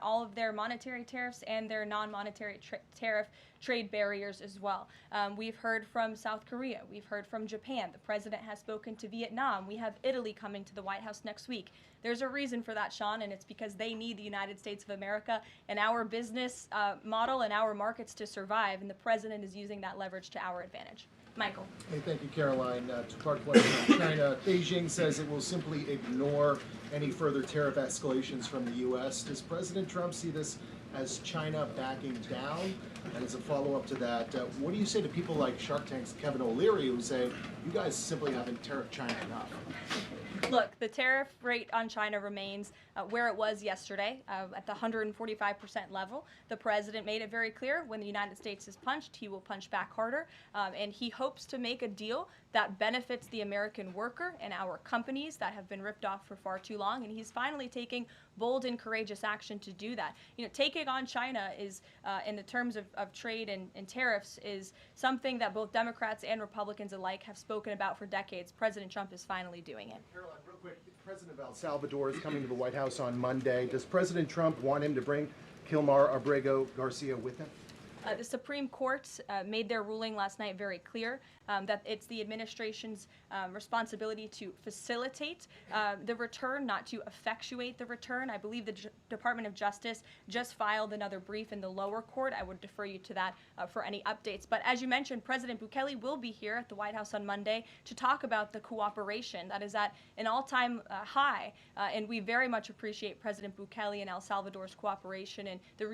all of their monetary tariffs and their non-monetary tariff trade barriers as well. We've heard from South Korea. We've heard from Japan. The president has spoken to Vietnam. We have Italy coming to the White House next week. There's a reason for that, Sean, and it's because they need the United States of America and our business model and our markets to survive, and the president is using that leverage to our advantage. Michael. Hey, thank you, Caroline. Two-part question on China. Beijing says it will simply ignore any further tariff escalations from the U.S. Does President Trump see this as China backing down? And as a follow-up to that, what do you say to people like Shark Tank's Kevin O'Leary who say, you guys simply haven't tariffed China enough? Look, the tariff rate on China remains where it was yesterday, at the 145% level. The president made it very clear when the United States is punched, he will punch back harder, and he hopes to make a deal that benefits the American worker and our companies that have been ripped off for far too long, and he's finally taking bold and courageous action to do that. You know, taking on China is, in the terms of trade and tariffs, is something that both Democrats and Republicans alike have spoken about for decades. President Trump is finally doing it. Caroline, real quick, the president of El Salvador is coming to the White House on Monday. Does President Trump want him to bring Kilmar Abrego Garcia with him? The Supreme Court made their ruling last night very clear that it's the administration's responsibility to facilitate the return, not to effectuate the return. I believe the Department of Justice just filed another brief in the lower court. I would defer you to that for any updates. But as you mentioned, President Bukele will be here at the White House on Monday to talk about the cooperation that is at an all-time high. And we very much appreciate President Bukele and El Salvador's cooperation and the